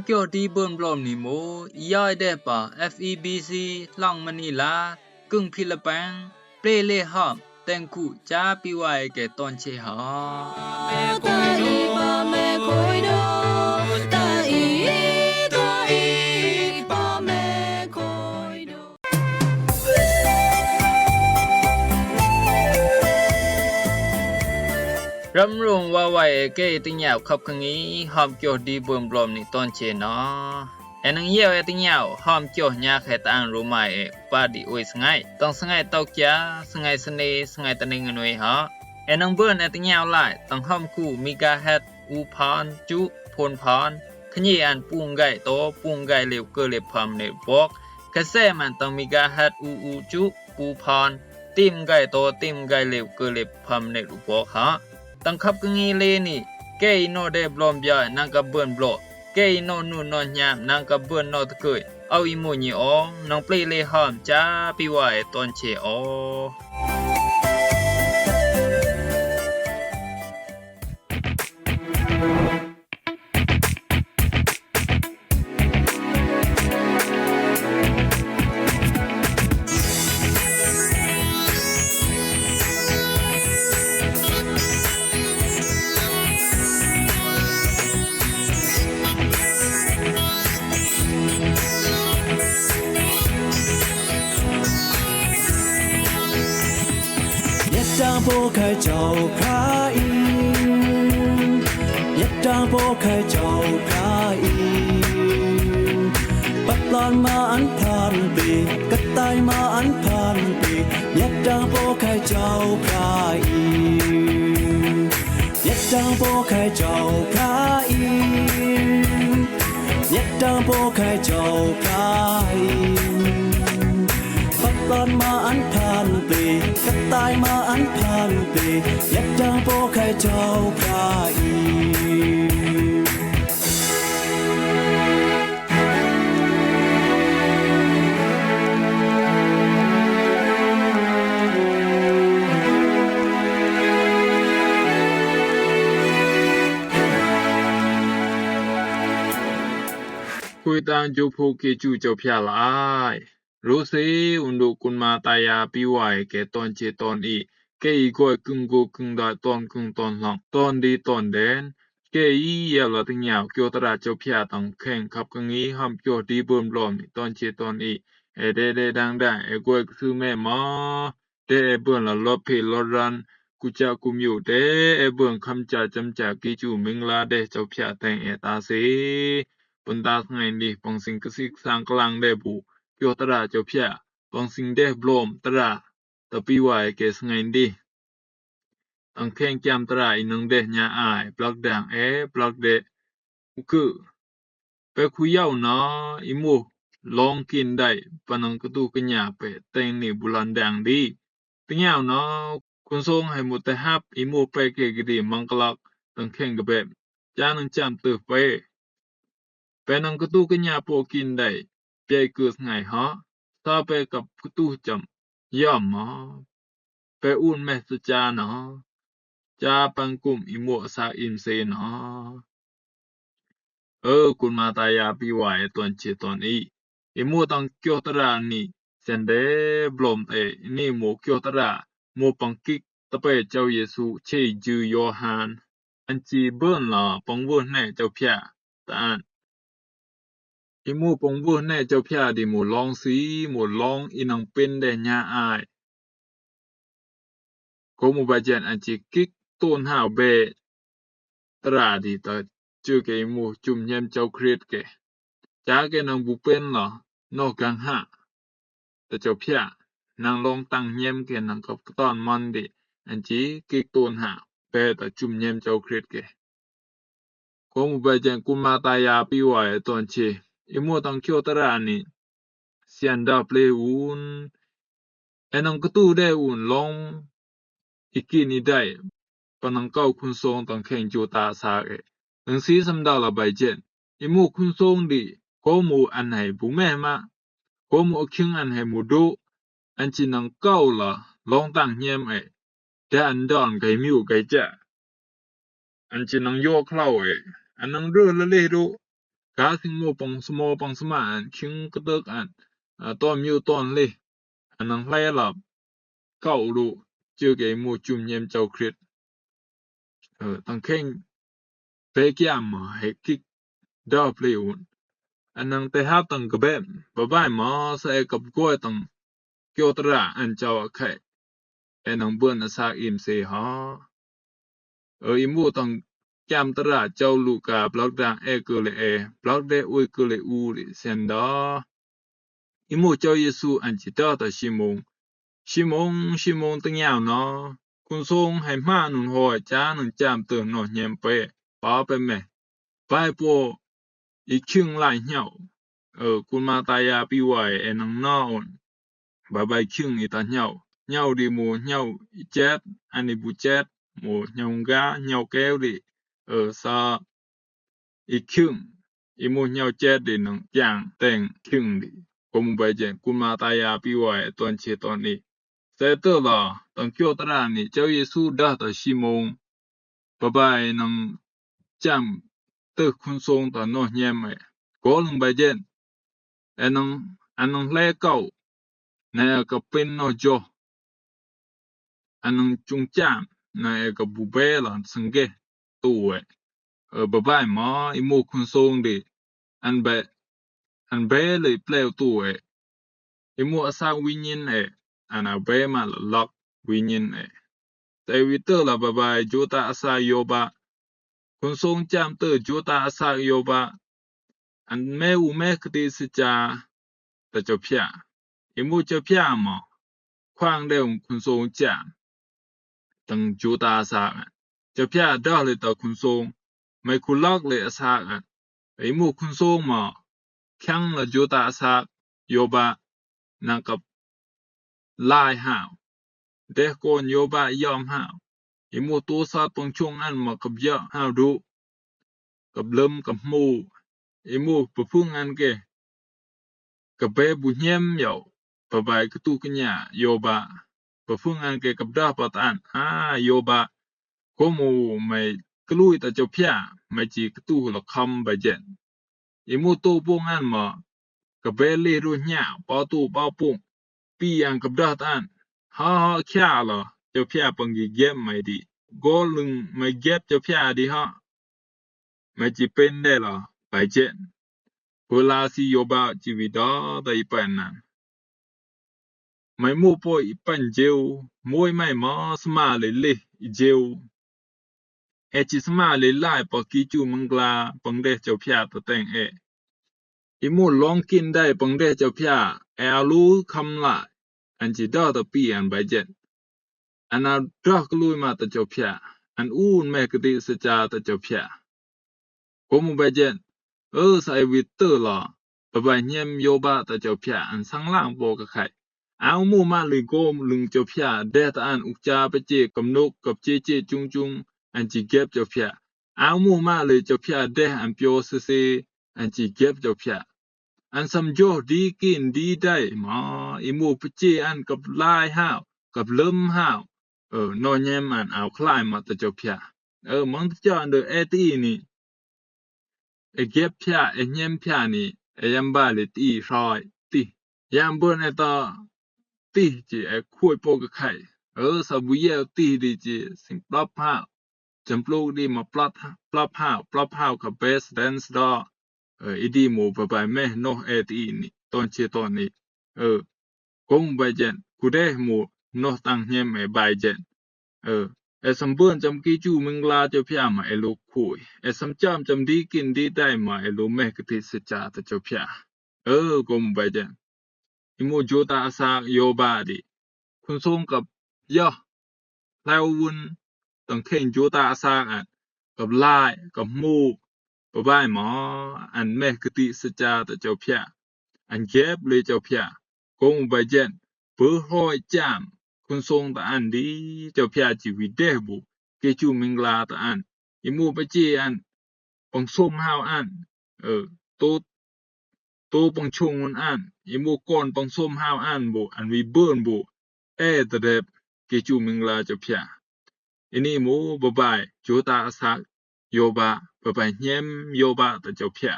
เกี่ยวดีเบิ่นบลอมนี่โมอียายได้ป่า FEBC หลังมะนีลากึ่งฟิลิปปินส์เปรเลฮอบแต่งคู่จาปิไว้แก่ตอนเชหารำรงว่าไว้เกติญาวขับคังนี้หอมเกี่ยวดีเบิ่นบลอมนี่ตอนเชเนาะแอนังเยี่ยวติญาวหอมเกี่ยวญาแค่ตางรู้ไหมปาดิโอยสงายต้องสงายตอกยาสงายสเนสงายตะนิงนวยฮะแอนังเบิ่นติญาวหลายต้องหอมคู่มิกาเฮ็ดอูพานจุพลพานขยี้อันปุงไก่โตปุงไก่เหลวเกเลพามในบอกกระแสมันต้องมิกาเฮ็ดอูจุปูพานติมไก่โตติมไก่เหลวเกเลพามในรูบอกฮะตั้งขับกงีเลนี่เกยโนเดบลอมยานังกะเบิ่นบลอเกยโนนูนอนยามนังกะเบิ่นนอตะเกยเอาอีโมญีอองน้องเปลเลหอมจ้าปิไว้ตอนเชอโบเคยเจ้าพระอินยัดดาโบเคยเจ้าพระอินปัดลอนมาอันผ่านปีกระต่ายมาอันผ่านปียัดดาโบเคยเจ้าพระอินยัดดาโบเคยเจ้าพระอินยัดดาโบเคยเจ้าพระอินปัดลอนมาอันผ่านปีกระต่ายมาอันผ่านปียัดดาโบเคยเจ้าพระอินคุยตางจูโพเกจูเจ้าพยาหลายรู้สิอุนดูกุนมาตายาปิไว้แก่ตอนเจตอนอีเกอีก้อยกึ่งโกกึ่งดายตอนกึ่งตอนหลังตอนดีตอนแดนเกอีเยาละติญาวเกี่ยวตราเจ้าพยาต้องแข่งขับกังนี้ห้ามเกี่ยวดีเบิ่มบลอมตอนเจตอนอีเดดังได้ก้อยคือแม่หมอเดเบิ่นละลอเพลอรันกุจากุมอยู่เดเบิ่นคำจาจำจากกิจูมิงลาเดเจ้าพยาแต่งตาสิปุนตาไงนี่ปองสิงกสิกสร้างกลางได้บุเกี่ยวตราเจ้าพยาปองสิงได้บลอมตราตะปีไว้แก่สไงดีอังแข่งจำตราอีนึงเดญาอายปลักดังปลักเดคือไปคุยยาวนะอีหมูลองกินได้ปนังกะตุกะญาเปแต่งนี่บุลันดังดีติญาวนะคุณทรงให้หมดแต่ฮับอีหมูไปเกกดีมังกลักตังแข่งกะแบบจานังจำตึกไปนังกะตุกะญาโปกินได้เปียเกิดไงฮะตาไปกับกะตุจำย่อมมาไปอุ่นแม่สจานะจาปังกุมอิโมสาอิมเซนะกุนมาตายาปิไว้ตอนเจตอนอีอิโมตังเกียวตรานี่เซนเดบลอมเตนี่โมเกียวตราโมปังกิกตะเปเจ้าเยซูเชจือยอหานอันจีเบิ่นละปังเบิ่นแน่เจ้าพยาตาอิโมปงเบิ่นแน่เจ้าพยาดิโมลองสีโมลองอีนังเป็นได้ญาอายโกมุบาจันอันจิกิกต้นหาวเบตราดีตะจือเกมูจุมเยมเจ้าคริสเกจาเกนังบุเป็นละนอกกังหะแต่เจ้าพยานางลองตั้งเยมเกนังกับตอนมันดิอันจิกิกต้นหาวเบตะจุมเยมเจ้าคริสเกโกมุบาจันกุมาตายาปิไว้ตอนเชอิโมตังเคียวตรานี่เสียนดาเปลอุนนังกะตูได้อุนลองอีกินี่ได้ปนังเก้าคุณทรงตังแข่งโจตาสานังสีสำดาละใบเจนอิมูคุณทรงดิโกมูอันให้บุแม่มาโกมูอคิงอันให้มูดูอันจินังเก้าละลองตั้งเฮียมแต่อันดอนไกมิวไกจะอันจินังโยเคล้าอันนังเรือละเลดูไก กาสิงโมปองสมอปองสมาอันคิงกะตึกอันตอนมิวตอนเลยอันนั้นไล่หลับเก้ารูเจอเกหมู่จุ่มเยี่ยมเจ้าคริสต์ตั้งเข่งเปกยามให้กิกดาเพลวอันนั้นแต่หาตั้งกะแบบบ่บายมาใส่กับก้อยตั้งเกียวตระอันเจ้าไข่อันนั้นเบิ่นอาสาอิมเสหาอิหมู่ตั้งจามตระเจ้าลูกาบล็อกดังเอกเลบล็อกเดอุยกเลอูลิเซนดาอิหมู่เจ้าเยซูอันจิตาตะชิมงตังยาวเนาะคุณทรงให้มาหนุนหอยจาหนุนจามเตินเนาะเยมเปปาไปแม่ไปปออีกชึงหลายเหี่ยวคุณมาตายาปีไว้นังนาอนบายบายชึงอีตาเหี่ยวดีหมู่เหี่ยวอีเจ็ดอันนี้บุเจ็ดหมู่เหี่ยวกาเหี่ยวแก้วดิซาอีกชึงอีหมู่เหี่ยวเจ็ดดินังย่างแต่งชึงดิกมุไปเจคุณมาตายาปีไว้ตอนเชตอนนี้เสตลาตังเกียวตรานี่เจ้าเยซูดาตะชิมงบายบายนังจามตึกคุณทรงตะเนาะเยมก็ลงไปเจนอันนั้นแลเก่านะก็เป็นเนาะจออันนั้นจุงจามนะก็บุเบล่ะสังเกตัวบายบายมาอีหมู่คุณทรงดิอันเบเลยเปลวตัวอีหมู่อาสาวิญญาณอันเบมาล็อกวิญญาณแต่วิเตอร์ละบายบายโจตาอาสาโยบาคุณทรงจามเตอโจตาอาสาโยบาอันแม่อุแม่คติสจาตะเจ้าพระอีหมู่เจ้าพระมาควางเดงคุณทรงจามตังโจตาอาสาเจ้าพระดาเลยตะคุณทรงไม่คุลักเลยอาสาอีหมู่คุณทรงมาคังละโจตาอาสาโยบานังกับลายหาวเด็กโกนโยบายอมหาวอีหมู่ตัวซาตรงช่วงอันมากับเยอะหาวดูกับเริ่มกับหมู่อีหมู่ปะพึ่งอันเกกับเบบุเฮียมเหยาปะบายกะตุกะญาโยบาปะพึ่งอันเกกับดาปะตานโยบาก็หมู่ไม่กลุยตะเจ้าพระไม่จีกะตุละคำบะเจนอีหมู่ตัวปงอันมากับเบเลรุญาปอตูปอปุงปีอันกับดาตานฮาแค่ละเจ้าพระปังยิเก็บไม่ดีก็ลึงไม่เก็บเจ้าพระดีฮะไม่จีเป็นได้ละไปเจนเวลาสิโยบาชีวิตได้ไปนั้นไม่มู่ปอยปันเจวมวยไม่มาสมาเลยเจวจิสมาเลยลายปอกิจูมังกลาปังเดเจ้าพระตะแตงอีหมู่ลองกินได้ปังเดเจ้าพระอาลูคำละอันจิดาตะปีอันไปเจนอันดากลุยมาตะเจ้าพระอันอูนแม่กติสจาตะเจ้าพระก็มุไปเจนใส่วิเตอร์ละปะบายเยี่ยมโยบาตะเจ้าพระอันสังล่างโปกะไข่เอาหมู่มาเลยโกมลึงเจ้าพระเดตะอันอุกจาไปเจกับนกกับเจจุงอันจิเก็บเจ้าพระเอาหมู่มาเลยเจ้าพระเดอันเปียวเซอันจิเก็บเจ้าพระอันสำโจดีกินดีได้มาอีหมู่ไปเจอันกับลายห้าวกับเริ่มห้าวนอนแยมอันเอาคลายมาตะเจ้าพระมันจะอันเดอตีนี่เก็บพระเยี่ยมพระนี่ยังบาลิตีรอยติยังเบิ่นตาติจิคุยโปกะไข่สบุเยติดิจิสิงปลับหาจำปลูกดีมาปลับหากับเบสแดนซ์ดออีดีหมู่ปะบายแม่โนตีนี่ตอนเชตอนนี้กงบายเจนกูได้หมู่โนตังเฮียมบายเจนสัมเบิ่นจำกีจูมึงลาเจ้าพระมาลูกคุยสัมจำจำดีกินดีได้มาลูกแม่กติสจาตะเจ้าพระกงบายเจนอิโมโจตาอาสาโยบาดิคุณทรงกับย่อแล้ววุนต้องเข่งโจตาอาสากับลายกับหมู่ปะบายหมออันแม่กติสจาตะเจ้าพระอันเก็บเลยเจ้าพระกงบายเจนเปื้อห้อยจามคุณทรงตะอันดีเจ้าพระชีวิตเดบุเกจูมิงลาตะอันอิมูปะเจอันปังส้มหาวอันโตปังชงอันอิมูก่อนปังส้มหาวอันบุอันวิเบิ่นบุตะเดบเกจูมิงลาเจ้าพระอินี่หมู่บะบายโจตาอาสาโยบาบะบายเฮียมโยบาตะเจ้าพระ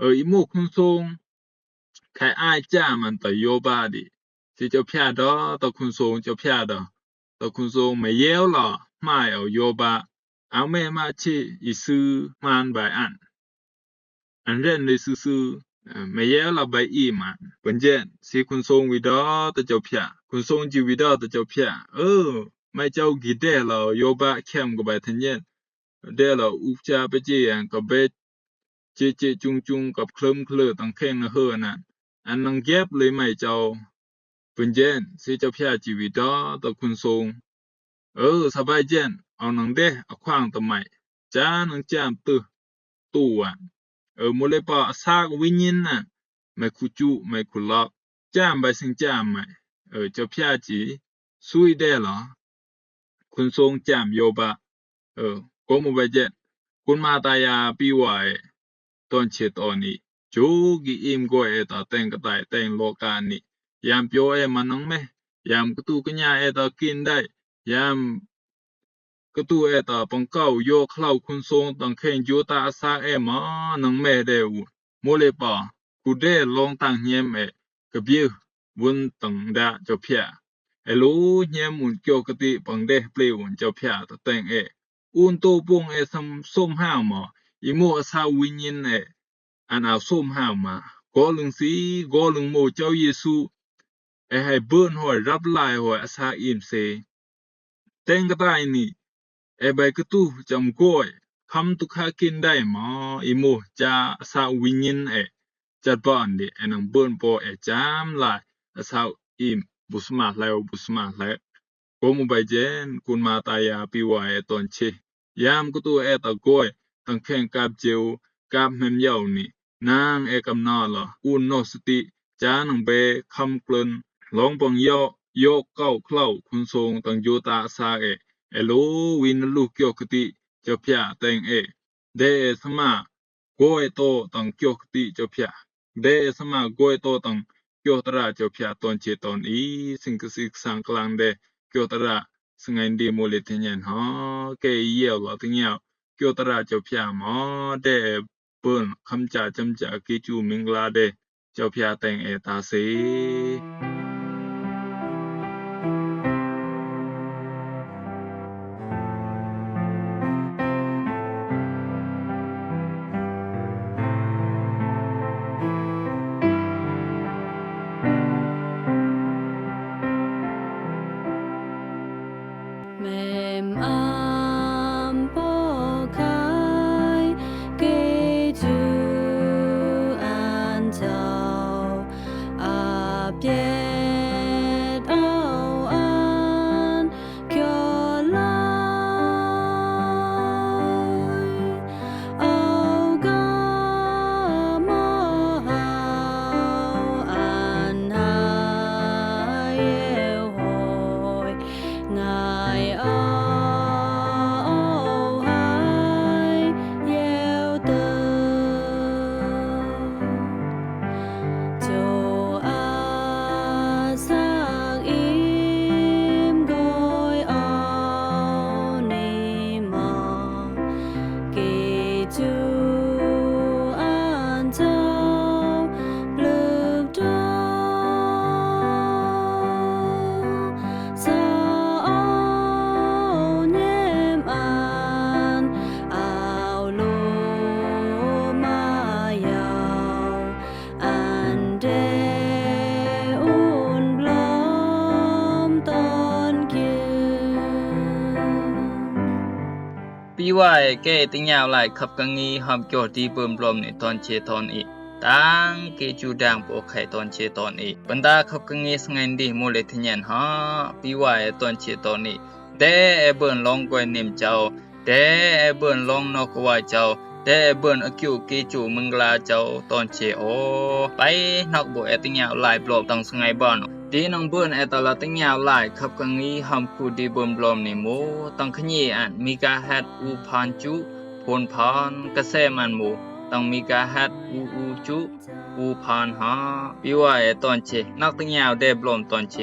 อีหมู่คุณทรงใครอ้ายจ้ามันตะโยบาดิสิเจ้าพยาดอตะคุณทรงเจ้าพยาดอตะคุณทรงไม่เยวหรอไม่เอาโยบาเอาแม่มาชิอีซื้อมานบายอันเร่นเลยซื่อๆไม่เยวละใบอีมันเปิ้นเจนสิคุณทรงวิดอตะเจ้าพยาคุณทรงจิวิดอตะเจ้าพยาไม่เจ้ากิเดละโยบาเข้มก็ไปทันเย็นเดละอุปจาไปเจียงก็เบเจจุงกับเคลิมเคลือตังแข้งนะเฮอนั่นอันนังเก็บเลยไม่เจ้าเปิ้นเจนสิเจ้าพยาจิวิดอตะคุณทรงสบายเจนเอานังเดเอาขวางตะไมจานังจามตู้อ่ะมุเลยปะซากวิญญาณน่ะไม่คุจุไม่คุลอกจามไปสิงจามไม่เจ้าพยาจีซุยได้เหรอคุณทรงจามโยบะก็มุไปเจนคุณมาตายาปีวายตอนเชตอนี้จูกิอิมก็ตาแต่งกะไตแต่งโลกานี้ยามเปียวมันนังแม่ยามกะตูกะญาตากินได้ยามกะตูตาปังเก้าโยเคล้าคุณทรงตังแข่งโยตาอาสามานังแม่ได้อูโมเลปากูได้ลองตังเฮียมกะเบียวนตังดาเจ้าพยาลูเฮียมุนเกี่ยวกะติปังได้เปลวเจ้าพยาตะแต่งอุนโตปงส้มห้าวมาอีโมอาสาวิญญาณอันเอาส้มห้าวมาก็ลึงสีก็ลึงโมเจ้าเยซูให้เบิ่นหอยรับลายหอยอาสาอิมเซแต่งกะไตนี่ใบกะตูจำก้อยคำตุคากินได้มาอีโมจาอาสาวิญญาณจัดบ้านดินังเบิ่นปอจามลายอาสาอิมบุสมาแล้วก็มุไปเจนคุณมาตายาปีวายตอนเชยามกะตูตะก้อยตังแข่งกับเจียวกับแม่มยาวนี่นางกำนาละอุนโนสติจานังเบคำกลนลองปังโยเก้าเคล้าคุณทรงตังโยตาสาโลวินลูกเกี่ยวกติเจ้าพยาแต่งเดสมาโกยโตตังเกี่ยวกติเจ้าพยาเดสมาโกยโตตังเกี่ยวตระเจ้าพยาตอนเจตอนอีสิงกสิกสังกลางเดเกี่ยวตระสงัยดีโมเลเทญญาเกเยลติงยาวเกี่ยวตระเจ้าพยามาเดเปิ้นคำจาจำจากิจูมิงลาเดเจ้าพยาแต่งตาเสปีวายแก่ติงยาวหลายขับกังงีหอมจอดีเบิ่มลมในตอนเชตอนอีตังเกจูดังโปไข่ตอนเชตอนอีบรรดาขับกังงีสงันดีโมเลทญันปีวายตอนเชตอนอีเดเบิ่นลองกวยนิมเจ้าเดเบิ่นลองนอกวายเจ้าเดเบิ่นอคิวเกจูมึงลาเจ้าตอนเชไปนอกบ่ติงยาวหลายบลอบตังสงัยบ้านดีนังเบิ่นตลาติงยาวหลายขับกังงีหอมคูดีเบิ่มลมนี่โมตังขยีอันมีกาฮัดอูพานจุพลพานกระแสมันโมตังมีกาฮัดอูจุอูพานปีว่าตอนเชนักติงยาวได้บลมตอนเช